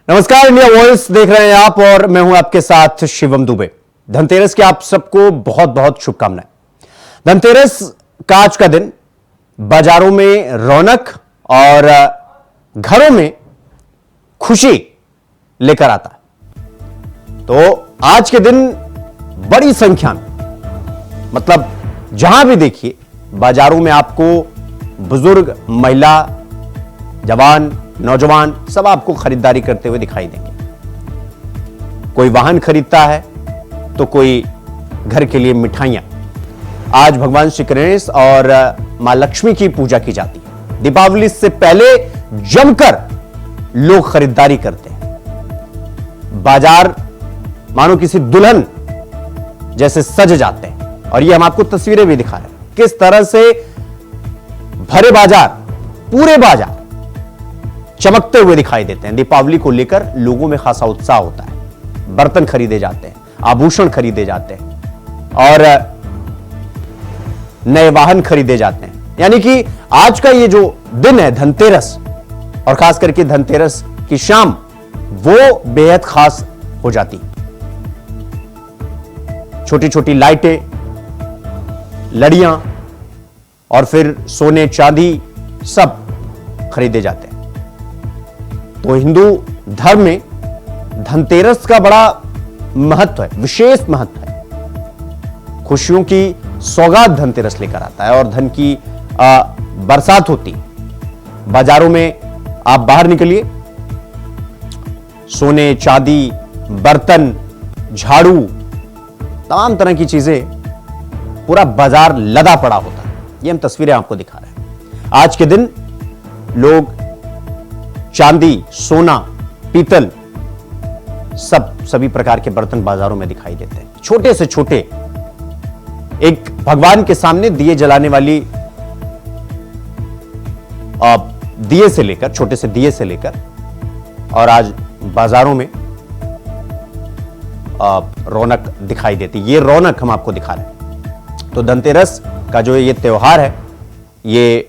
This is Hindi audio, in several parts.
नमस्कार, इंडिया वॉइस देख रहे हैं आप और मैं हूं आपके साथ शिवम दुबे। धनतेरस की आप सबको बहुत बहुत शुभकामनाएं। धनतेरस का आज का दिन बाजारों में रौनक और घरों में खुशी लेकर आता है। तो आज के दिन बड़ी संख्या में, मतलब जहां भी देखिए बाजारों में आपको बुजुर्ग, महिला, जवान, नौजवान सब आपको खरीदारी करते हुए दिखाई देंगे। कोई वाहन खरीदता है तो कोई घर के लिए मिठाइयां। आज भगवान श्री गणेश और मां लक्ष्मी की पूजा की जाती है। दीपावली से पहले जमकर लोग खरीदारी करते हैं। बाजार मानो किसी दुल्हन जैसे सज जाते हैं और ये हम आपको तस्वीरें भी दिखा रहे हैं किस तरह से भरे बाजार, पूरे बाजार चमकते हुए दिखाई देते हैं। दीपावली को लेकर लोगों में खासा उत्साह होता है। बर्तन खरीदे जाते हैं, आभूषण खरीदे जाते हैं और नए वाहन खरीदे जाते हैं। यानी कि आज का ये जो दिन है धनतेरस, और खास करके धनतेरस की शाम, वो बेहद खास हो जाती। छोटी छोटी लाइटें, लड़ियां और फिर सोने चांदी सब खरीदे जाते हैं। तो हिंदू धर्म में धनतेरस का बड़ा महत्व है, विशेष महत्व है। खुशियों की सौगात धनतेरस लेकर आता है और धन की बरसात होती। बाजारों में आप बाहर निकलिए, सोने चांदी, बर्तन, झाड़ू, तमाम तरह की चीजें, पूरा बाजार लदा पड़ा होता है। ये हम तस्वीरें आपको दिखा रहे हैं। आज के दिन लोग चांदी, सोना, पीतल, सभी प्रकार के बर्तन बाजारों में दिखाई देते हैं। छोटे से छोटे, एक भगवान के सामने दिए जलाने वाली दिए से लेकर, छोटे से दिए से लेकर, और आज बाजारों में रौनक दिखाई देती। ये रौनक हम आपको दिखा रहे हैं। तो धनतेरस का जो ये त्योहार है, ये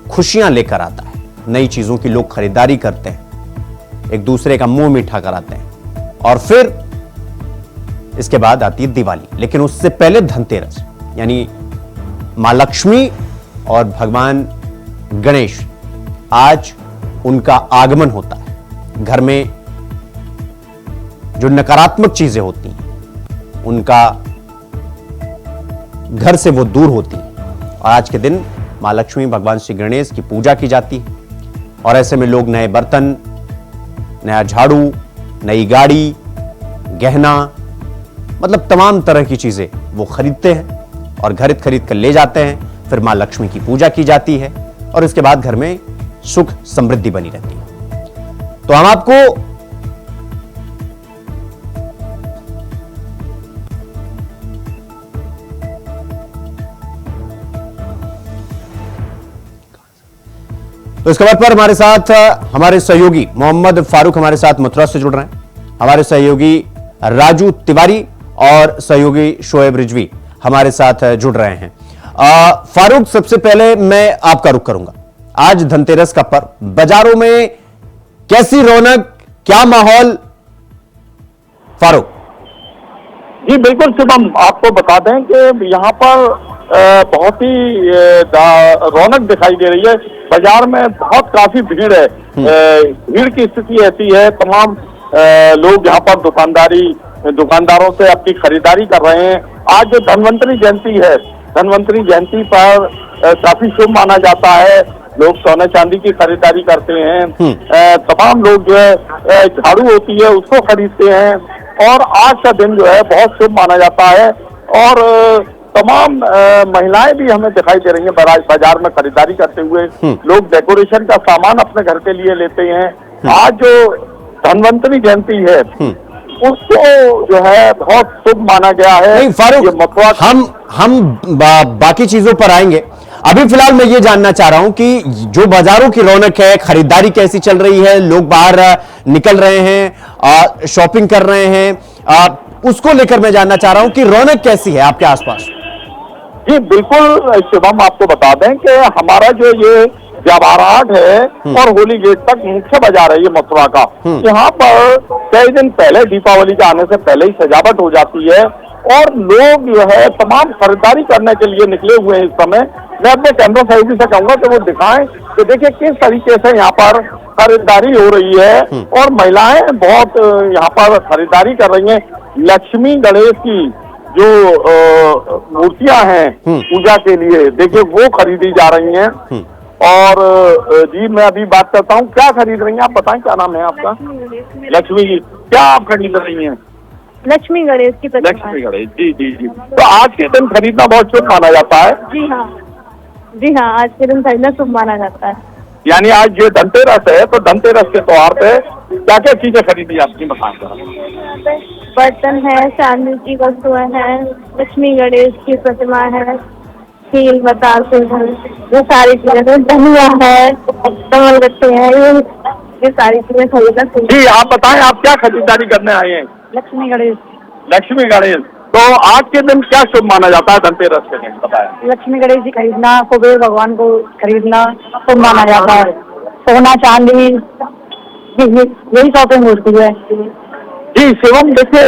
खुशियां लेकर आता है। नई चीजों की लोग खरीदारी करते हैं, एक दूसरे का मुंह मीठा कराते हैं, और फिर इसके बाद आती है दिवाली। लेकिन उससे पहले धनतेरस, यानी मां लक्ष्मी और भगवान गणेश, आज उनका आगमन होता है। घर में जो नकारात्मक चीजें होती हैं उनका घर से वो दूर होती है। और आज के दिन मां लक्ष्मी, भगवान श्री गणेश की पूजा की जाती है। और ऐसे में लोग नए बर्तन, नया झाड़ू, नई गाड़ी, गहना, मतलब तमाम तरह की चीजें वो खरीदते हैं और खरीद कर ले जाते हैं। फिर मां लक्ष्मी की पूजा की जाती है और इसके बाद घर में सुख समृद्धि बनी रहती है। तो हम आपको तो इस खबर पर हमारे साथ हमारे सहयोगी मोहम्मद फारूक हमारे साथ मथुरा से जुड़ रहे हैं। हमारे सहयोगी राजू तिवारी और सहयोगी शोएब रिजवी हमारे साथ जुड़ रहे हैं। फारूक, सबसे पहले मैं आपका रुख करूंगा। आज धनतेरस का पर्व, बाजारों में कैसी रौनक, क्या माहौल? फारूक जी बिल्कुल शिवम, आपको बता दें कि यहाँ पर बहुत ही रौनक दिखाई दे रही है। बाजार में काफी भीड़ है। भीड़ की स्थिति ऐसी है, तमाम लोग यहाँ पर दुकानदारों से अपनी खरीदारी कर रहे हैं। आज जो धन्वंतरी जयंती है, धन्वंतरी जयंती पर काफी शुभ माना जाता है। लोग सोने चांदी की खरीदारी करते हैं। तमाम लोग जो है झाड़ू होती है उसको खरीदते हैं और आज का दिन जो है बहुत शुभ माना जाता है। और तमाम महिलाएं भी हमें दिखाई दे रही हैं बाजार में खरीदारी करते हुए। लोग डेकोरेशन का सामान अपने घर के लिए लेते हैं। आज जो धन्वंतरी जयंती है उसको जो है बहुत शुभ माना गया है। नहीं फारूक, हम बाकी चीजों पर आएंगे। अभी फिलहाल मैं ये जानना चाह रहा हूं कि जो बाजारों की रौनक है, खरीदारी कैसी चल रही है, लोग बाहर निकल रहे हैं, शॉपिंग कर रहे हैं, उसको लेकर मैं जानना चाह रहा हूं कि रौनक कैसी है आपके आसपास? जी बिल्कुल शिवम, आपको बता दें कि हमारा जो ये जवाहराट है और होली गेट तक मुख्य बाजार है ये मथुरा का। यहाँ पर कई दिन पहले दीपावली के आने से पहले ही सजावट हो जाती है और लोग जो है तमाम खरीदारी करने के लिए निकले हुए हैं इस समय। मैं अपने कैमरा सहयोगी से कहूंगा कि वो दिखाएं कि देखिए किस तरीके से यहाँ पर खरीदारी हो रही है और महिलाएं बहुत यहाँ पर खरीदारी कर रही हैं। लक्ष्मी गणेश की जो मूर्तियां हैं पूजा के लिए, देखिए वो खरीदी जा रही हैं। और जी मैं अभी बात करता हूँ, क्या खरीद रही हैं आप, बताएं क्या नाम है आपका? लक्ष्मी जी, क्या आप खरीद रही हैं? लक्ष्मी गणेश की प्रतिमा। लक्ष्मी गणेश, जी जी जी। तो आज के दिन खरीदना बहुत शुभ माना जाता है। जी हाँ, जी हाँ, आज के दिन खरीदना शुभ माना जाता है। यानी आज ये धनतेरस है, तो धनतेरस के त्योहार पे क्या क्या चीजें खरीदी आपकी बताएं? बर्तन है, चांदी की वस्तुएं हैं, लक्ष्मी गणेश की प्रतिमा है, कील बताते हैं, ये सारी चीजें, धनिया है, कमल गट्टे हैं, ये सारी चीजें खरीदना। जी आप बताएं, आप क्या खरीदारी करने आए हैं? लक्ष्मी गणेश। लक्ष्मी गणेश, तो आज के दिन क्या शुभ माना जाता है धनतेरस के दिन, बताएं? लक्ष्मी गणेश जी खरीदना, कुबेर भगवान को खरीदना शुभ माना जाता है। सोना चांदी यही शॉपिंग होती है। जी शिवम, देखिए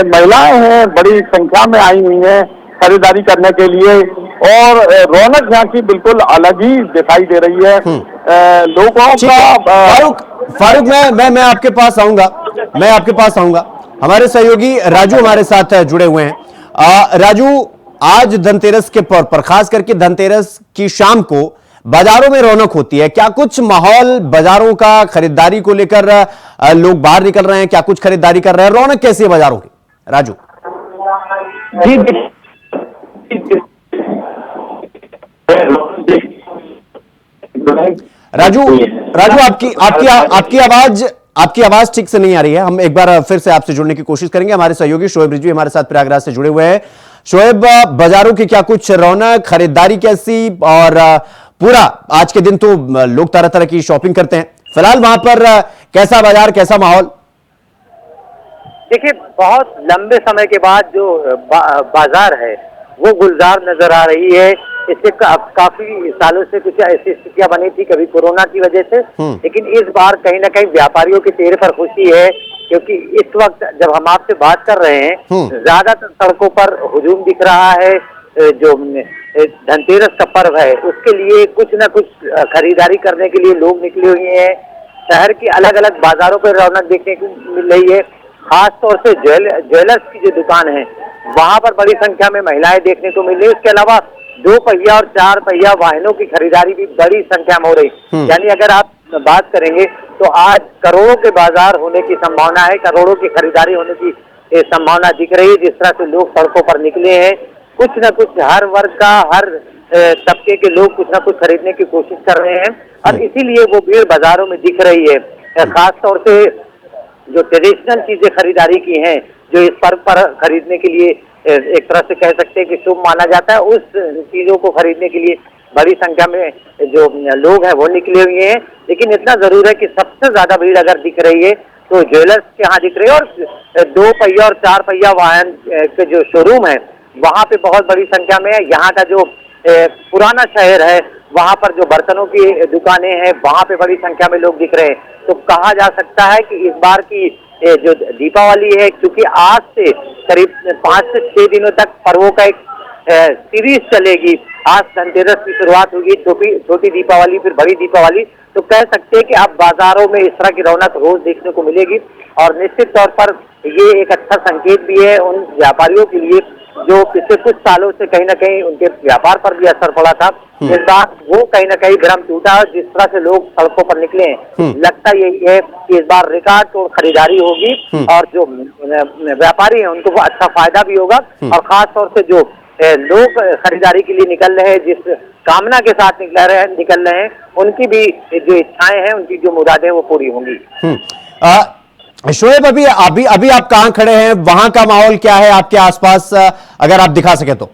महिलाएं हैं बड़ी संख्या में आई हुई हैं खरीदारी करने के लिए और रौनक यहाँ की बिल्कुल अलग ही दिखाई दे रही है। लोगों का फारूक मैं आपके पास आऊंगा। हमारे सहयोगी राजू हमारे साथ जुड़े हुए हैं। राजू, आज धनतेरस के तौर पर, खास करके धनतेरस की शाम को बाजारों में रौनक होती है, क्या कुछ माहौल बाजारों का खरीदारी को लेकर लोग बाहर निकल रहे हैं, क्या कुछ खरीदारी कर रहे हैं, रौनक कैसी है बाजारों की? राजू राजू राजू आपकी आवाज ठीक से नहीं आ रही है। हम एक बार फिर से आपसे जुड़ने की कोशिश करेंगे। हमारे सहयोगी शोएब रिजवी हमारे साथ प्रयागराज से जुड़े हुए हैं। शोएब, बाजारों की क्या कुछ रौनक, खरीदारी कैसी, और पूरा आज के दिन तो लोग तरह तरह की शॉपिंग करते हैं, फिलहाल वहां पर कैसा बाजार, कैसा माहौल? देखिए, बहुत लंबे समय के बाद जो बाजार है वो गुलजार नजर आ रही है। इससे काफी सालों से कुछ ऐसी स्थितियां बनी थी, कभी कोरोना की वजह से, लेकिन इस बार कहीं ना कहीं व्यापारियों के चेहरे पर खुशी है, क्योंकि इस वक्त जब हम आपसे बात कर रहे हैं ज्यादातर सड़कों पर हुजूम दिख रहा है। जो धनतेरस का पर्व है उसके लिए कुछ न कुछ खरीदारी करने के लिए लोग निकले हुए हैं। शहर की अलग अलग बाजारों पर रौनक देखने को मिल रही है। खास तौर से ज्वेलर्स की जो दुकान है वहां पर बड़ी संख्या में महिलाएं देखने को मिल रही है। इसके अलावा 2 पहिया और 4 पहिया वाहनों की खरीदारी भी बड़ी संख्या में हो रही। यानी अगर आप बात करेंगे तो आज करोड़ों के बाजार होने की संभावना है, करोड़ों की खरीदारी होने की संभावना दिख रही है। जिस तरह से लोग सड़कों पर निकले हैं, कुछ न कुछ हर वर्ग का, हर तबके के लोग कुछ न कुछ खरीदने की कोशिश कर रहे हैं और इसीलिए वो भीड़ बाजारों में दिख रही है। खास तौर से जो ट्रेडिशनल चीजें खरीदारी की हैं, जो इस पर्व पर खरीदने के लिए एक तरह से कह सकते हैं कि शुभ माना जाता है, उस चीजों को खरीदने के लिए बड़ी संख्या में जो लोग हैं वो निकले हुए हैं। लेकिन इतना जरूर है कि सबसे ज्यादा भीड़ अगर दिख रही है तो ज्वेलर्स के यहाँ दिख रही है, और 2 पहिया और 4 पहिया वाहन के जो शोरूम है वहां पे बहुत बड़ी संख्या में है। यहाँ का जो पुराना शहर है वहां पर जो बर्तनों की दुकानें हैं वहां पे बड़ी संख्या में लोग दिख रहे हैं। तो कहा जा सकता है कि इस बार की जो दीपावली है, क्योंकि आज से करीब 5 से 6 दिनों तक पर्वों का एक सीरीज चलेगी। आज धनतेरस की शुरुआत होगी, छोटी दीपावली, फिर बड़ी दीपावली। तो कह सकते हैं कि अब बाजारों में इस तरह की रौनक रोज देखने को मिलेगी और निश्चित तौर पर ये एक अच्छा संकेत भी है उन व्यापारियों के लिए जो पिछले कुछ सालों से कहीं ना कहीं उनके व्यापार पर भी असर पड़ा था। इस बार वो कहीं ना कहीं भ्रम टूटा और जिस तरह से लोग सड़कों पर निकले हैं, लगता यही है कि इस बार रिकॉर्ड तोड़ खरीदारी होगी और जो व्यापारी हैं उनको वो अच्छा फायदा भी होगा। और खास तौर से जो लोग खरीदारी के लिए निकल रहे हैं, जिस कामना के साथ निकल रहे हैं, उनकी भी जो इच्छाएं हैं, उनकी जो मुरादें वो पूरी होंगी। शोएब, अभी आप कहाँ खड़े हैं, वहां का माहौल क्या है आपके आसपास, अगर आप दिखा सके तो?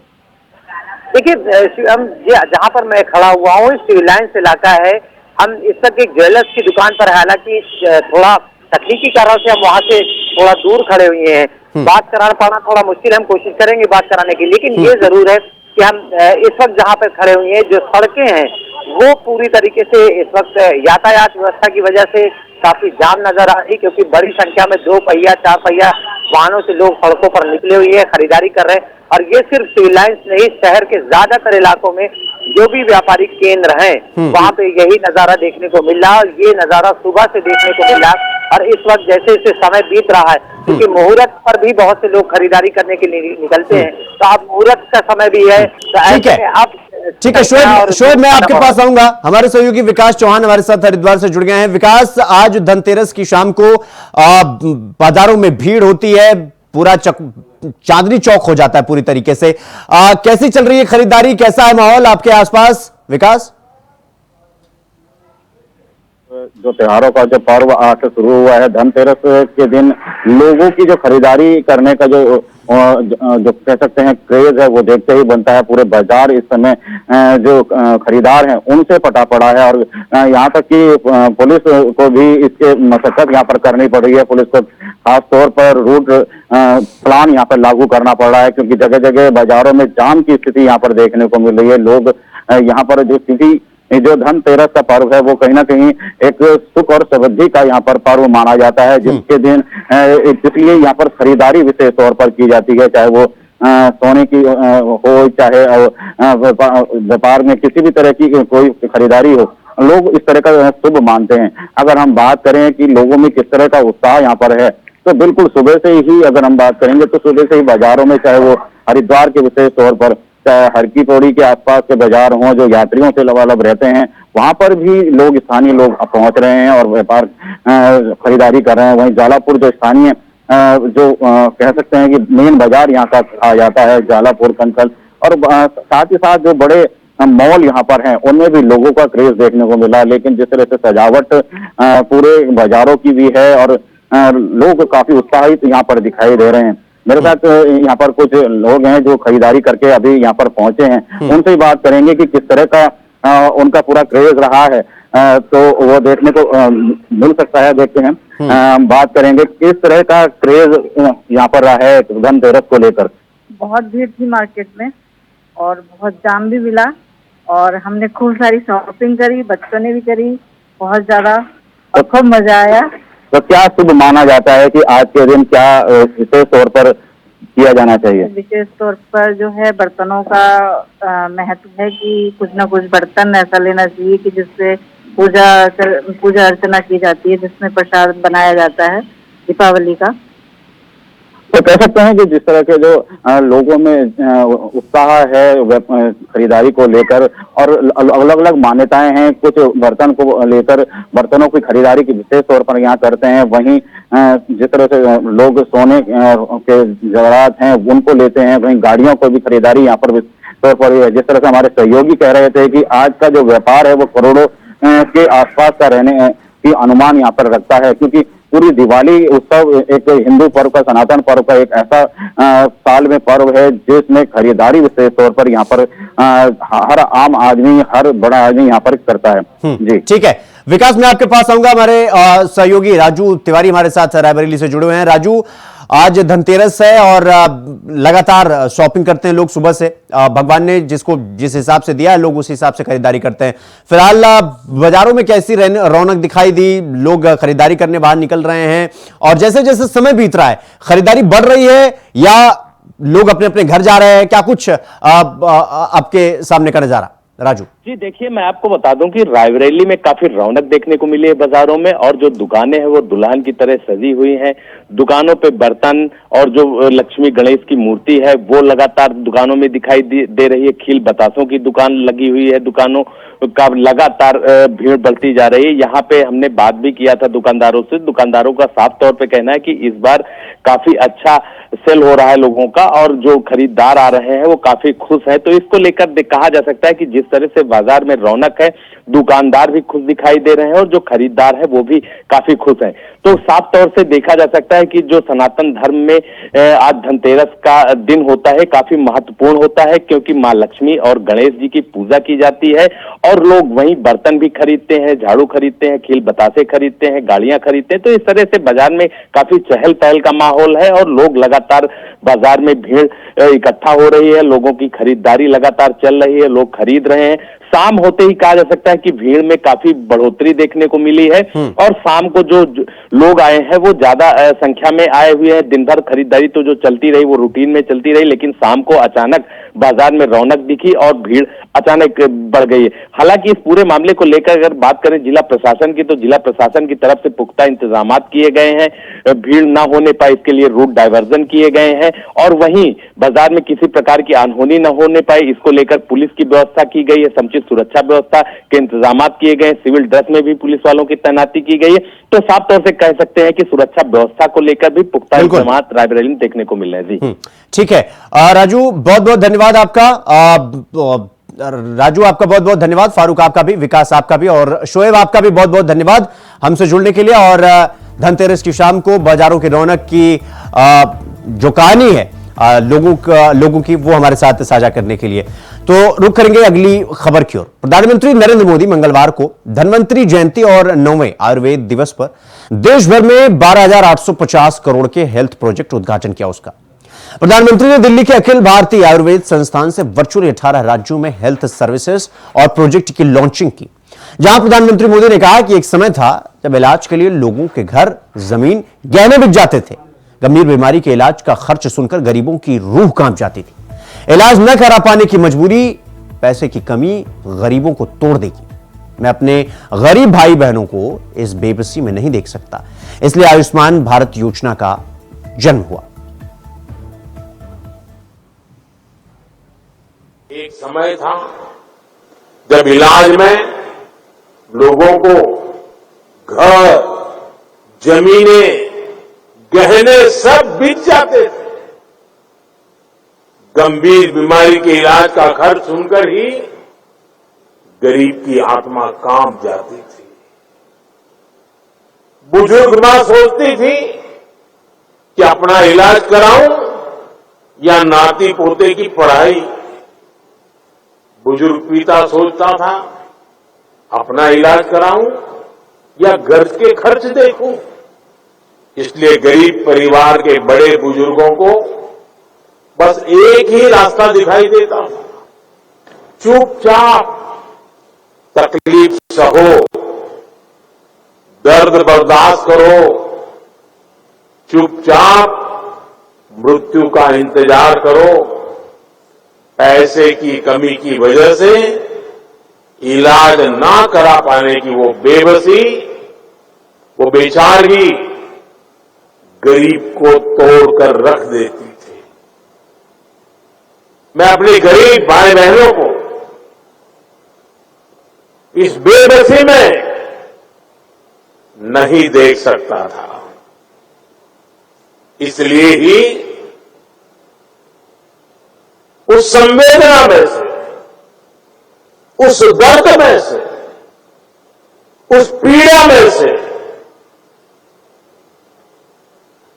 देखिए, जहाँ पर मैं खड़ा हुआ हूँ सिविल लाइन्स इलाका है। हम इस तक एक ज्वेलर्स की दुकान पर, हालांकि थोड़ा तकनीकी कारणों से हम वहाँ से थोड़ा दूर खड़े हुए हैं, बात करा पाना थोड़ा मुश्किल, हम कोशिश करेंगे बात कराने की। लेकिन ये जरूर है कि हम इस वक्त जहाँ पर खड़े हुए हैं, जो सड़कें हैं वो पूरी तरीके से इस वक्त यातायात व्यवस्था की वजह से काफी जाम नजर आ रही, क्योंकि बड़ी संख्या में 2 पहिया 4 पहिया वाहनों से लोग सड़कों पर निकले हुए हैं, खरीदारी कर रहे हैं। और ये सिर्फ सिविल लाइंस नहीं, शहर के ज्यादातर इलाकों में जो भी व्यापारिक केंद्र हैं वहां पे यही नजारा देखने को मिल रहा है। ये नजारा सुबह से देखने को मिला और इस वक्त जैसे जैसे समय बीत रहा है, क्योंकि मुहूर्त पर भी बहुत से लोग खरीदारी करने के लिए निकलते हैं, तो अब मुहूर्त का समय भी है, तो ऐसे में आप ठीक है शोएब, मैं आपके पास आऊंगा। हमारे सहयोगी विकास चौहान हमारे साथ हरिद्वार से जुड़ गए हैं। विकास, आज धनतेरस की शाम को बाजारों में भीड़ होती है, पूरा चांदनी चौक हो जाता है पूरी तरीके से। कैसी चल रही है खरीदारी, कैसा है माहौल आपके आसपास विकास? जो त्योहारों का जो पर्व आज से शुरू हुआ है, धनतेरस के दिन लोगों की जो खरीदारी करने का जो कह सकते हैं क्रेज है, वो देखते ही बनता है। पूरे बाजार इस समय जो खरीदार हैं उनसे पटा पड़ा है और यहाँ तक कि पुलिस को भी इसके मशक्कत यहाँ पर करनी पड़ रही है। पुलिस को खास तौर पर रूट प्लान यहाँ पर लागू करना पड़ रहा है, क्योंकि जगह जगह बाजारों में जाम की स्थिति यहाँ पर देखने को मिल रही है। लोग यहाँ पर जो स्थिति, जो धनतेरस का पर्व है वो कहीं ना कहीं एक सुख और समृद्धि का यहाँ पर पर्व माना जाता है, जिसके दिन इसलिए यहाँ पर खरीदारी विशेष तौर पर की जाती है, चाहे वो सोने की हो, चाहे व्यापार में किसी भी तरह की कोई खरीदारी हो, लोग इस तरह का शुभ मानते हैं। अगर हम बात करें कि लोगों में किस तरह का उत्साह यहाँ पर है, तो बिल्कुल सुबह से ही अगर हम बात करेंगे तो सुबह से ही बाजारों में, चाहे वो हरिद्वार के विशेष तौर पर, हर की पौड़ी के आसपास के बाजार हों जो यात्रियों से लबालब रहते हैं, वहां पर भी लोग, स्थानीय लोग पहुंच रहे हैं और व्यापार खरीदारी कर रहे हैं। वहीं जालापुर जो स्थानीय जो कह सकते हैं कि मेन बाजार यहाँ का आ जाता है, जालापुर, कंकल, और साथ ही साथ जो बड़े मॉल यहाँ पर हैं उनमें भी लोगों का क्रेज देखने को मिला। लेकिन जिस तरह से सजावट पूरे बाजारों की भी है और लोग काफी उत्साहित यहाँ पर दिखाई दे रहे हैं। मेरे साथ यहाँ पर कुछ लोग हैं जो खरीदारी करके अभी यहाँ पर पहुंचे हैं, उनसे ही बात करेंगे कि किस तरह का उनका पूरा क्रेज रहा है, तो वो देखने को मिल सकता है। देखते हैं, बात करेंगे किस तरह का क्रेज यहाँ पर रहा है धनतेरस को लेकर। बहुत भीड़ थी मार्केट में और बहुत जाम भी मिला और हमने खूब सारी शॉपिंग करी, बच्चों ने भी करी, बहुत ज्यादा, और खूब मजा आया। तो क्या शुभ माना जाता है कि आज के दिन क्या विशेष तौर पर किया जाना चाहिए? विशेष तौर पर जो है बर्तनों का महत्व है कि कुछ ना कुछ बर्तन ऐसा लेना चाहिए कि जिससे पूजा अर्चना की जाती है, जिसमें प्रसाद बनाया जाता है दीपावली का। तो कह सकते हैं कि जिस तरह के जो लोगों में उत्साह है खरीदारी को लेकर, और अलग अलग मान्यताएं हैं, कुछ बर्तन को लेकर बर्तनों की खरीदारी की विशेष तौर पर यहाँ करते हैं। वहीं जिस तरह से लोग सोने के जेवरात हैं उनको लेते हैं, वहीं गाड़ियों को भी खरीदारी यहाँ पर तौर पर, जिस तरह से हमारे सहयोगी कह रहे थे कि आज का जो व्यापार है वो करोड़ों के आसपास का रहने की अनुमान यहाँ पर रखता है, क्योंकि पूरी दिवाली उत्सव एक हिंदू पर्व का, सनातन पर्व का एक ऐसा साल में पर्व है जिसमें खरीदारी विशेष तौर पर यहाँ पर हर आम आदमी, हर बड़ा आदमी यहाँ पर करता है। जी ठीक है विकास, मैं आपके पास आऊंगा। हमारे सहयोगी राजू तिवारी हमारे साथ रायबरेली से जुड़े हुए हैं। राजू, आज धनतेरस है और लगातार शॉपिंग करते हैं लोग सुबह से। भगवान ने जिसको जिस हिसाब से दिया है लोग उस हिसाब से खरीदारी करते हैं। फिलहाल बाजारों में कैसी रौनक दिखाई दी? लोग खरीदारी करने बाहर निकल रहे हैं और जैसे जैसे समय बीत रहा है खरीदारी बढ़ रही है या लोग अपने अपने घर जा रहे हैं? क्या कुछ आपके सामने का नजारा राजू? जी देखिए, मैं आपको बता दूं कि रायबरेली में काफी रौनक देखने को मिली है बाजारों में, और जो दुकानें हैं वो दुल्हन की तरह सजी हुई हैं। दुकानों पे बर्तन और जो लक्ष्मी गणेश की मूर्ति है वो लगातार दुकानों में दिखाई दे रही है। खील बतासों की दुकान लगी हुई है, दुकानों का लगातार भीड़ बढ़ती जा रही है। यहाँ पे हमने बात भी किया था दुकानदारों से। दुकानदारों का साफ तौर पे कहना है कि इस बार काफी अच्छा सेल हो रहा है लोगों का, और जो खरीदार आ रहे हैं वो काफी खुश है। तो इसको लेकर कहा जा सकता है कि जिस तरह से बाजार में रौनक है, दुकानदार भी खुश दिखाई दे रहे हैं और जो खरीदार है वो भी काफी खुश है। तो साफ तौर से देखा जा सकता है कि जो सनातन धर्म में आज धनतेरस का दिन होता है काफी महत्वपूर्ण होता है, क्योंकि माँ लक्ष्मी और गणेश जी की पूजा की जाती है और लोग वहीं बर्तन भी खरीदते हैं, झाड़ू खरीदते हैं, खील बतासे खरीदते हैं, गाड़ियां खरीदते हैं। तो इस तरह से बाजार में काफी चहल पहल का माहौल है और लोग लगातार बाजार में भीड़ इकट्ठा हो रही है, लोगों की खरीदारी लगातार चल रही है, लोग खरीद रहे हैं। शाम होते ही कहा जा सकता है कि भीड़ में काफी बढ़ोतरी देखने को मिली है और शाम को जो लोग आए हैं वो ज्यादा संख्या में आए हुए हैं। दिन भर खरीदारी तो जो चलती रही वो रूटीन में चलती रही, लेकिन शाम को अचानक बाजार में रौनक दिखी और भीड़ अचानक बढ़ गई है। हालांकि इस पूरे मामले को लेकर अगर बात करें जिला प्रशासन की, तो जिला प्रशासन की तरफ से पुख्ता इंतजाम किए गए हैं, भीड़ ना होने पाए इसके लिए रूट डायवर्जन किए गए हैं और वहीं बाजार में किसी प्रकार की अनहोनी न होने पाए इसको लेकर पुलिस की व्यवस्था की गई है, समुचित सुरक्षा व्यवस्था के इंतजाम किए गए, सिविल ड्रेस में भी पुलिस वालों की तैनाती की गई है। तो साफ तौर से कह सकते हैं कि सुरक्षा व्यवस्था को लेकर भी पुख्ता इंतजाम रायबरेली में देखने को मिल रहे हैं। जी ठीक है राजू, बहुत बहुत धन्यवाद आपका। राजू आपका बहुत बहुत धन्यवाद, फारूक आपका भी, विकास आपका भी और शोएब आपका भी बहुत बहुत धन्यवाद हमसे जुड़ने के लिए। और धनतेरस की शाम को बाजारों की रौनक की जो कहानी है लोगों की, वो हमारे साथ साझा करने के लिए। तो रुक करेंगे अगली खबर की ओर। प्रधानमंत्री नरेंद्र मोदी मंगलवार को धन्वंतरी जयंती और 9वें आयुर्वेद दिवस पर देश भर में 12,850 करोड़ के हेल्थ प्रोजेक्ट उद्घाटन किया। उसका प्रधानमंत्री ने दिल्ली के अखिल भारतीय आयुर्वेद संस्थान से वर्चुअली 18 राज्यों में हेल्थ सर्विसेज और प्रोजेक्ट की लॉन्चिंग की, जहां प्रधानमंत्री मोदी ने कहा कि एक समय था जब इलाज के लिए लोगों के घर, जमीन, गहने बिक जाते थे। गंभीर बीमारी के इलाज का खर्च सुनकर गरीबों की रूह कांप जाती थी। इलाज न करा पाने की मजबूरी, पैसे की कमी गरीबों को तोड़ देगी। मैं अपने गरीब भाई बहनों को इस बेबसी में नहीं देख सकता, इसलिए आयुष्मान भारत योजना का जन्म हुआ। एक समय था जब इलाज में लोगों को घर, जमीनें, गहने सब बिक जाते थे। गंभीर बीमारी के इलाज का खर्च सुनकर ही गरीब की आत्मा कांप जाती थी। बुजुर्ग मां सोचती थी कि अपना इलाज कराऊं या नाती पोते की पढ़ाई। बुजुर्ग पिता सोचता था अपना इलाज कराऊं या घर के खर्च देखूं। इसलिए गरीब परिवार के बड़े बुजुर्गों को बस एक ही रास्ता दिखाई देता था, चुपचाप तकलीफ सहो, दर्द बर्दाश्त करो, चुपचाप मृत्यु का इंतजार करो। पैसे की कमी की वजह से इलाज ना करा पाने की वो बेबसी, वो बेचारगी गरीब को तोड़कर रख देती थी। मैं अपने गरीब भाई बहनों को इस बेबसी में नहीं देख सकता था, इसलिए ही उस संवेदना में से, उस दर्द में से, उस पीड़ा में से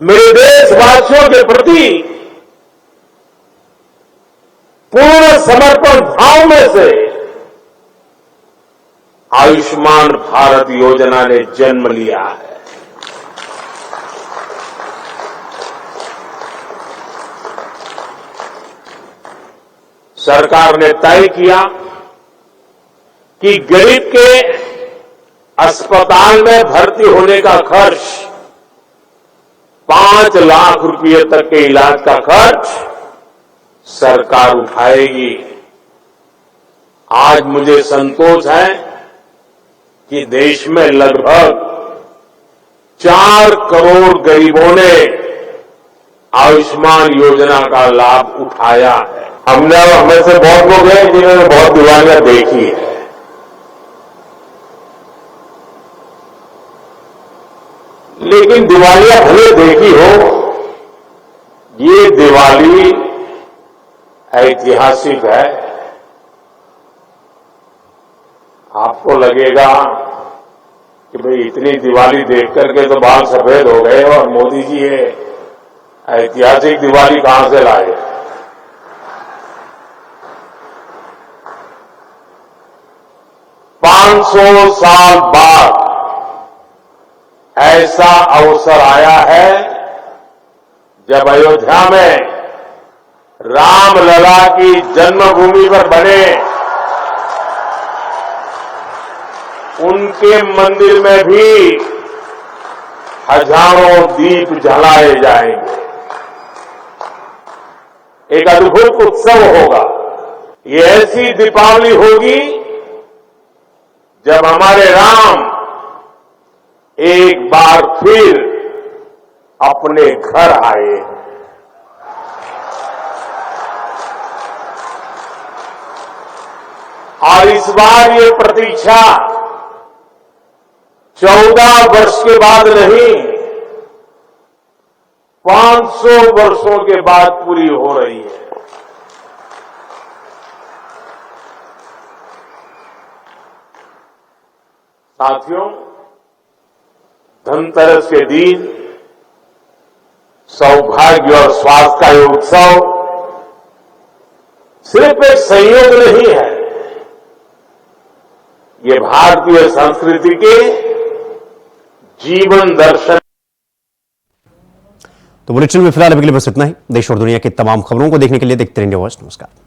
मेरे देशवासियों के प्रति पूर्ण समर्पण भाव में से आयुष्मान भारत योजना ने जन्म लिया है। सरकार ने तय किया कि गरीब के अस्पताल में भर्ती होने का खर्च, 5 लाख रुपए तक के इलाज का खर्च सरकार उठाएगी। आज मुझे संतोष है कि देश में लगभग 4 करोड़ गरीबों ने आयुष्मान योजना का लाभ उठाया है। हमें से बहुत लोग हैं जिन्होंने बहुत दिवालियां देखी है, लेकिन दिवालियां भले देखी हो, ये दिवाली ऐतिहासिक है। आपको लगेगा कि भाई इतनी दिवाली देख करके तो बाल सफेद हो गए और मोदी जी ये ऐतिहासिक दिवाली कहां से लाए। 500 साल बाद ऐसा अवसर आया है जब अयोध्या में रामलला की जन्मभूमि पर बने उनके मंदिर में भी हजारों दीप जलाए जाएंगे। एक अद्भुत उत्सव होगा। ये ऐसी दीपावली होगी जब हमारे राम एक बार फिर अपने घर आए। और इस बार ये प्रतीक्षा 14 वर्ष के बाद नहीं, 500 वर्षों के बाद पूरी हो रही है। साथियों, धनतेरस के दिन सौभाग्य और स्वास्थ्य का ये उत्सव सिर्फ एक संयोग नहीं है, ये भारतीय संस्कृति के जीवन दर्शन। तो बुलेटिन में फिलहाल अभी के लिए बस इतना ही। देश और दुनिया की तमाम खबरों को देखने के लिए देखते रहिए न्यूज़। नमस्कार।